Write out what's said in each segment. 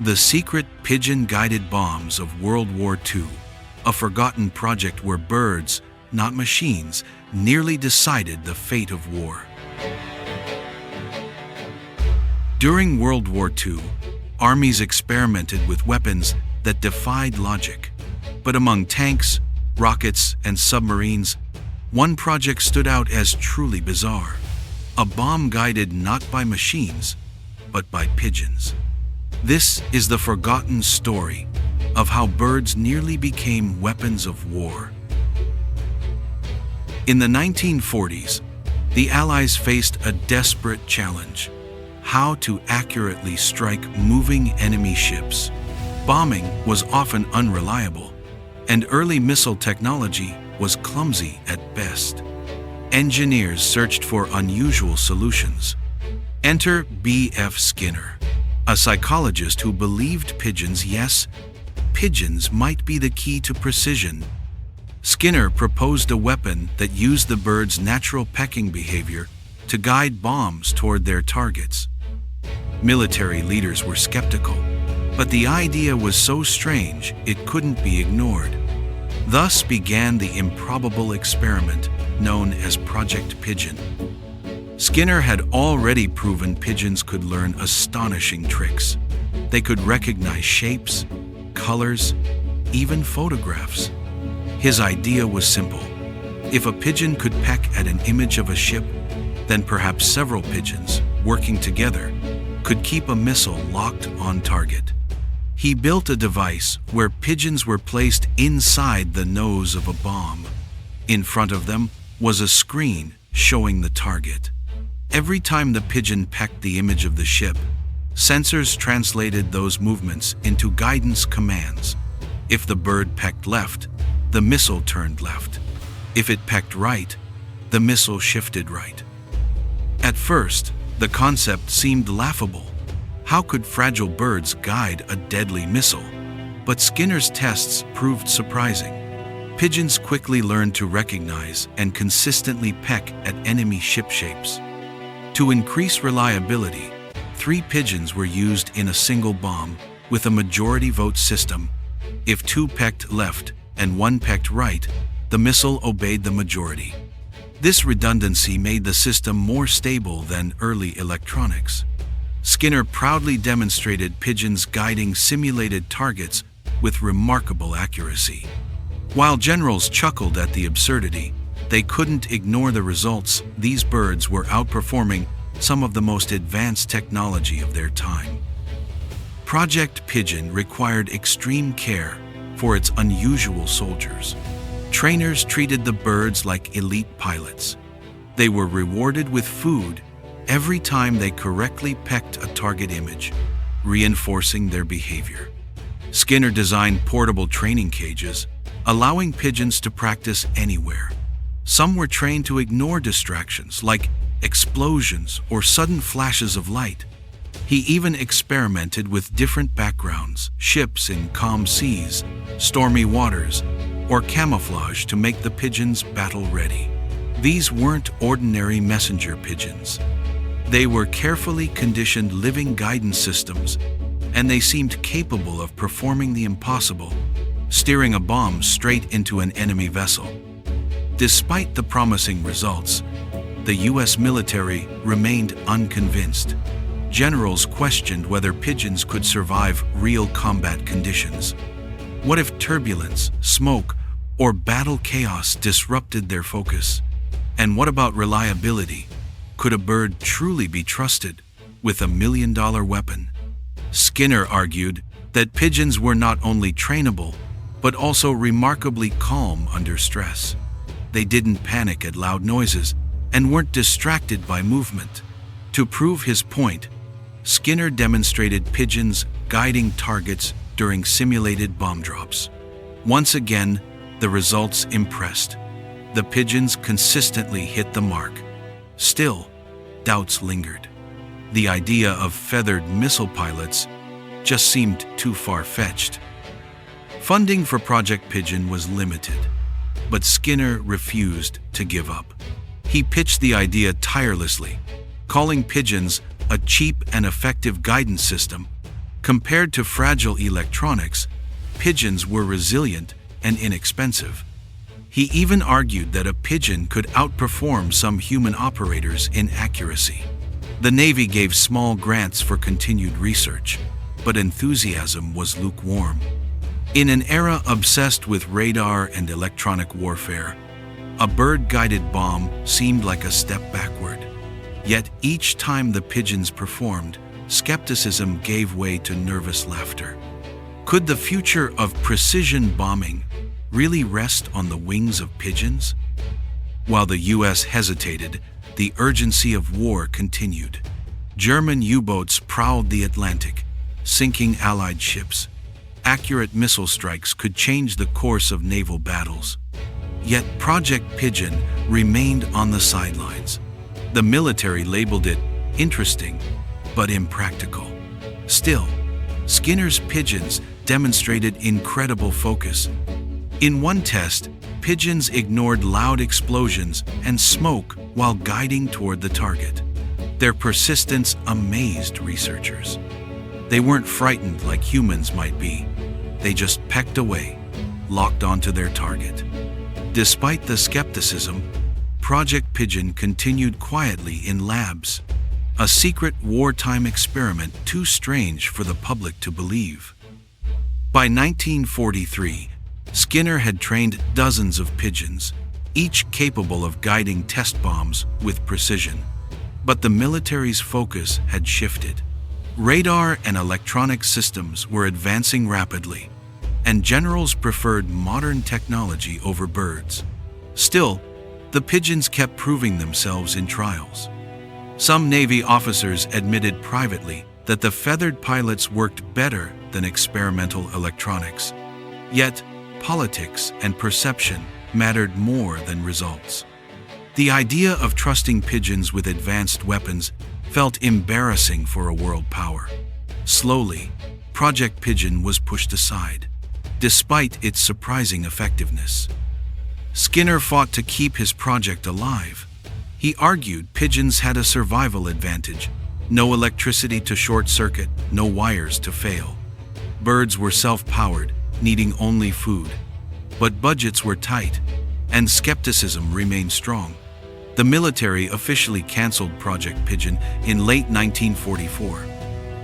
The secret pigeon-guided bombs of World War II, a forgotten project where birds, not machines, nearly decided the fate of war. During World War II, armies experimented with weapons that defied logic. But among tanks, rockets, and submarines, one project stood out as truly bizarre. A bomb guided not by machines, but by pigeons. This is the forgotten story of how birds nearly became weapons of war. In the 1940s, the Allies faced a desperate challenge: how to accurately strike moving enemy ships. Bombing was often unreliable, and early missile technology was clumsy at best. Engineers searched for unusual solutions. Enter B.F. Skinner, a psychologist who believed pigeons, yes, pigeons might be the key to precision. Skinner proposed a weapon that used the birds' natural pecking behavior to guide bombs toward their targets. Military leaders were skeptical, but the idea was so strange it couldn't be ignored. Thus began the improbable experiment known as Project Pigeon. Skinner had already proven pigeons could learn astonishing tricks. They could recognize shapes, colors, even photographs. His idea was simple. If a pigeon could peck at an image of a ship, then perhaps several pigeons, working together, could keep a missile locked on target. He built a device where pigeons were placed inside the nose of a bomb. In front of them was a screen showing the target. Every time the pigeon pecked the image of the ship, sensors translated those movements into guidance commands. If the bird pecked left, the missile turned left. If it pecked right, the missile shifted right. At first, the concept seemed laughable. How could fragile birds guide a deadly missile? But Skinner's tests proved surprising. Pigeons quickly learned to recognize and consistently peck at enemy ship shapes. To increase reliability, 3 pigeons were used in a single bomb with a majority vote system. If 2 pecked left and 1 pecked right, the missile obeyed the majority. This redundancy made the system more stable than early electronics. Skinner proudly demonstrated pigeons guiding simulated targets with remarkable accuracy. While generals chuckled at the absurdity, they couldn't ignore the results. These birds were outperforming some of the most advanced technology of their time. Project Pigeon required extreme care for its unusual soldiers. Trainers treated the birds like elite pilots. They were rewarded with food every time they correctly pecked a target image, reinforcing their behavior. Skinner designed portable training cages, allowing pigeons to practice anywhere. Some were trained to ignore distractions like explosions or sudden flashes of light. He even experimented with different backgrounds, ships in calm seas, stormy waters, or camouflage to make the pigeons battle-ready. These weren't ordinary messenger pigeons. They were carefully conditioned living guidance systems, and they seemed capable of performing the impossible, steering a bomb straight into an enemy vessel. Despite the promising results, the U.S. military remained unconvinced. Generals questioned whether pigeons could survive real combat conditions. What if turbulence, smoke, or battle chaos disrupted their focus? And what about reliability? Could a bird truly be trusted with a $1 million weapon? Skinner argued that pigeons were not only trainable, but also remarkably calm under stress. They didn't panic at loud noises and weren't distracted by movement. To prove his point, Skinner demonstrated pigeons guiding targets during simulated bomb drops. Once again, the results impressed. The pigeons consistently hit the mark. Still, doubts lingered. The idea of feathered missile pilots just seemed too far-fetched. Funding for Project Pigeon was limited, but Skinner refused to give up. He pitched the idea tirelessly, calling pigeons a cheap and effective guidance system Compared to fragile electronics, pigeons were resilient and inexpensive. He even argued that a pigeon could outperform some human operators in accuracy. The Navy gave small grants for continued research, but enthusiasm was lukewarm. In an era obsessed with radar and electronic warfare, a bird-guided bomb seemed like a step backward. Yet each time the pigeons performed, skepticism gave way to nervous laughter. Could the future of precision bombing really rest on the wings of pigeons? While the U.S. hesitated, the urgency of war continued. German U-boats prowled the Atlantic, sinking Allied ships. Accurate missile strikes could change the course of naval battles. Yet Project Pigeon remained on the sidelines. The military labeled it interesting, but impractical. Still, Skinner's pigeons demonstrated incredible focus. In one test, pigeons ignored loud explosions and smoke while guiding toward the target. Their persistence amazed researchers. They weren't frightened like humans might be. They just pecked away, locked onto their target. Despite the skepticism, Project Pigeon continued quietly in labs, a secret wartime experiment too strange for the public to believe. By 1943, Skinner had trained dozens of pigeons, each capable of guiding test bombs with precision. But the military's focus had shifted. Radar and electronic systems were advancing rapidly, and generals preferred modern technology over birds. Still, the pigeons kept proving themselves in trials. Some Navy officers admitted privately that the feathered pilots worked better than experimental electronics. Yet, politics and perception mattered more than results. The idea of trusting pigeons with advanced weapons felt embarrassing for a world power. Slowly, Project Pigeon was pushed aside, despite its surprising effectiveness. Skinner fought to keep his project alive. He argued pigeons had a survival advantage: no electricity to short-circuit, no wires to fail. Birds were self-powered, needing only food. But budgets were tight, and skepticism remained strong. The military officially canceled Project Pigeon in late 1944.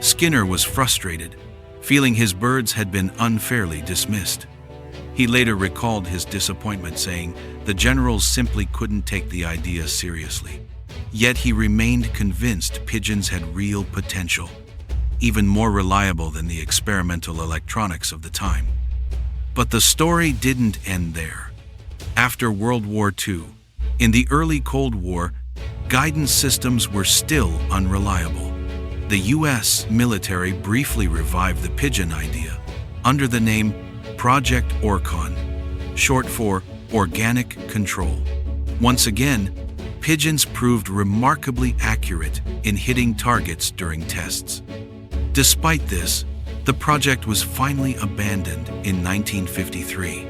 Skinner was frustrated, feeling his birds had been unfairly dismissed. He later recalled his disappointment, saying the generals simply couldn't take the idea seriously. Yet he remained convinced pigeons had real potential, even more reliable than the experimental electronics of the time. But the story didn't end there. After World War II, in the early Cold War, guidance systems were still unreliable. The U.S. military briefly revived the pigeon idea under the name Project Orcon, short for Organic Control. Once again, pigeons proved remarkably accurate in hitting targets during tests. Despite this, the project was finally abandoned in 1953.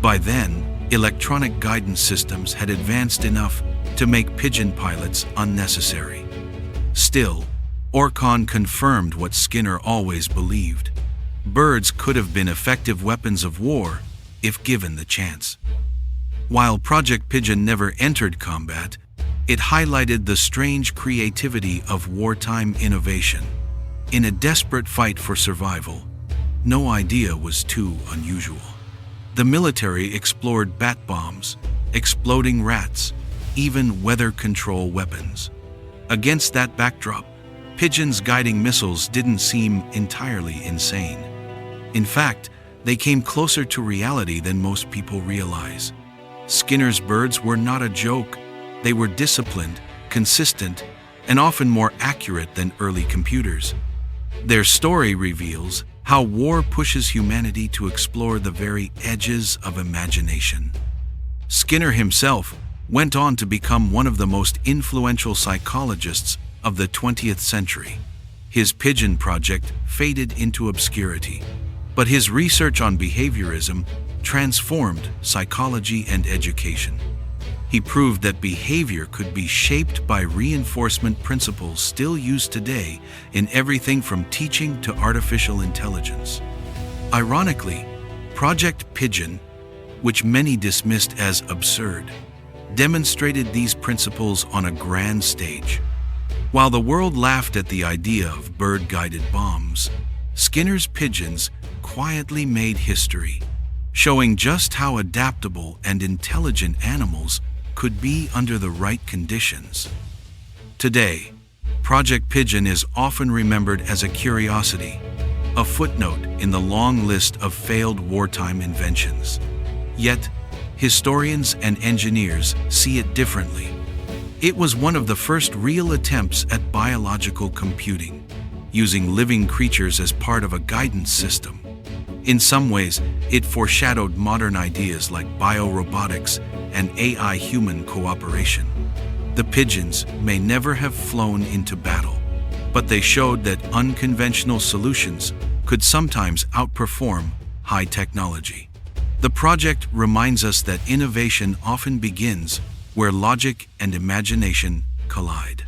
By then, electronic guidance systems had advanced enough to make pigeon pilots unnecessary. Still, Orcon confirmed what Skinner always believed: birds could have been effective weapons of war if given the chance. While Project Pigeon never entered combat, it highlighted the strange creativity of wartime innovation. In a desperate fight for survival, no idea was too unusual. The military explored bat bombs, exploding rats, even weather control weapons. Against that backdrop, pigeons guiding missiles didn't seem entirely insane. In fact, they came closer to reality than most people realize. Skinner's birds were not a joke. They were disciplined, consistent, and often more accurate than early computers. Their story reveals how war pushes humanity to explore the very edges of imagination. Skinner himself went on to become one of the most influential psychologists of the 20th century. His pigeon project faded into obscurity, but his research on behaviorism transformed psychology and education. He proved that behavior could be shaped by reinforcement principles still used today in everything from teaching to artificial intelligence. Ironically, Project Pigeon, which many dismissed as absurd, demonstrated these principles on a grand stage. While the world laughed at the idea of bird-guided bombs, Skinner's pigeons quietly made history, showing just how adaptable and intelligent animals could be under the right conditions. Today, Project Pigeon is often remembered as a curiosity, a footnote in the long list of failed wartime inventions. Yet, historians and engineers see it differently. It was one of the first real attempts at biological computing, using living creatures as part of a guidance system. In some ways, it foreshadowed modern ideas like biorobotics and AI-human cooperation. The pigeons may never have flown into battle, but they showed that unconventional solutions could sometimes outperform high technology. The project reminds us that innovation often begins where logic and imagination collide.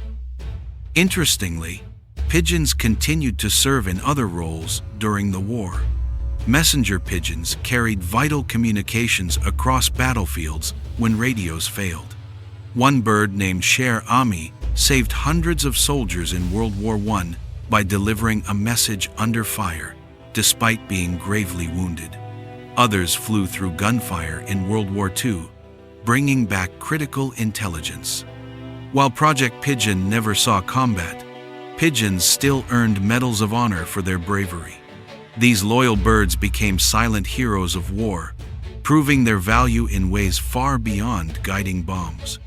Interestingly, pigeons continued to serve in other roles during the war. Messenger pigeons carried vital communications across battlefields when radios failed. One bird named Sher Ami saved hundreds of soldiers in World War I by delivering a message under fire, despite being gravely wounded. Others flew through gunfire in World War II, bringing back critical intelligence. While Project Pigeon never saw combat, pigeons still earned medals of honor for their bravery. These loyal birds became silent heroes of war, proving their value in ways far beyond guiding bombs.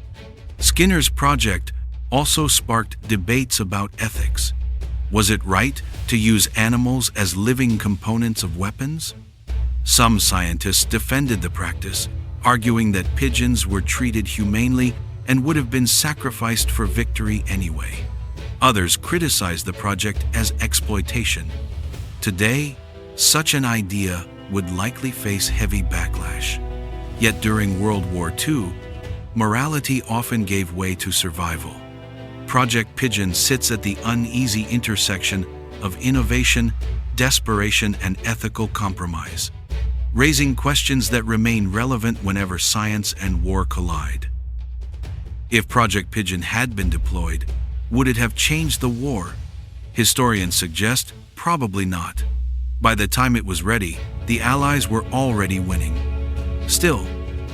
Skinner's project also sparked debates about ethics. Was it right to use animals as living components of weapons? Some scientists defended the practice, arguing that pigeons were treated humanely and would have been sacrificed for victory anyway. Others criticized the project as exploitation. Today, such an idea would likely face heavy backlash. Yet during World War II, morality often gave way to survival. Project Pigeon sits at the uneasy intersection of innovation, desperation, and ethical compromise, raising questions that remain relevant whenever science and war collide. If Project Pigeon had been deployed, would it have changed the war? Historians suggest probably not. By the time it was ready, the Allies were already winning. Still,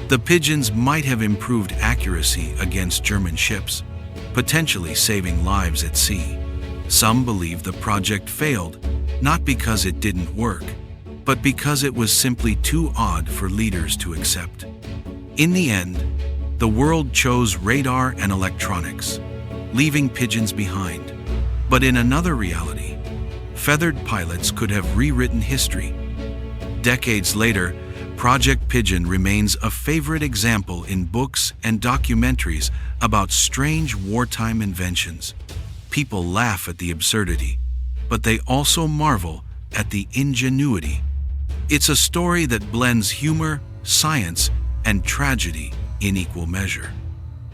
the pigeons might have improved accuracy against German ships, potentially saving lives at sea. Some believe the project failed, not because it didn't work, but because it was simply too odd for leaders to accept. In the end, the world chose radar and electronics, leaving pigeons behind. But in another reality, feathered pilots could have rewritten history. Decades later, Project Pigeon remains a favorite example in books and documentaries about strange wartime inventions. People laugh at the absurdity, but they also marvel at the ingenuity. It's a story that blends humor, science, and tragedy in equal measure.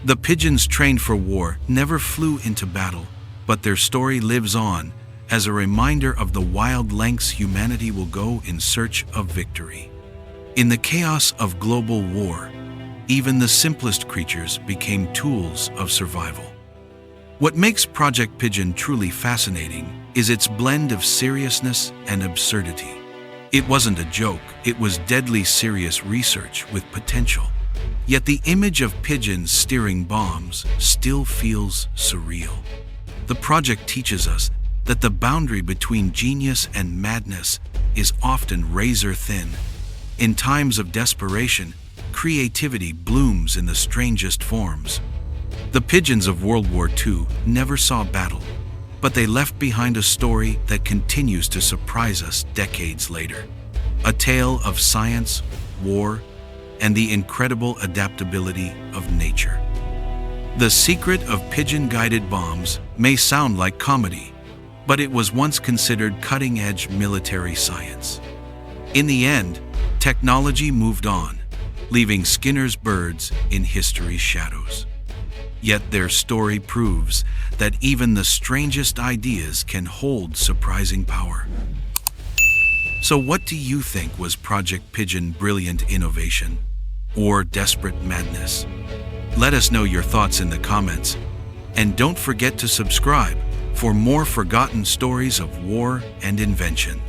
The pigeons trained for war never flew into battle, but their story lives on as a reminder of the wild lengths humanity will go in search of victory. In the chaos of global war, even the simplest creatures became tools of survival. What makes Project Pigeon truly fascinating is its blend of seriousness and absurdity. It wasn't a joke, it was deadly serious research with potential. Yet the image of pigeons steering bombs still feels surreal. The project teaches us that the boundary between genius and madness is often razor thin. In times of desperation, creativity blooms in the strangest forms. The pigeons of World War II never saw battle, but they left behind a story that continues to surprise us decades later. A tale of science, war, and the incredible adaptability of nature. The secret of pigeon-guided bombs may sound like comedy, but it was once considered cutting-edge military science. In the end, technology moved on, leaving Skinner's birds in history's shadows. Yet their story proves that even the strangest ideas can hold surprising power. So what do you think was Project Pigeon's brilliant innovation or desperate madness? Let us know your thoughts in the comments, and don't forget to subscribe for more forgotten stories of war and invention.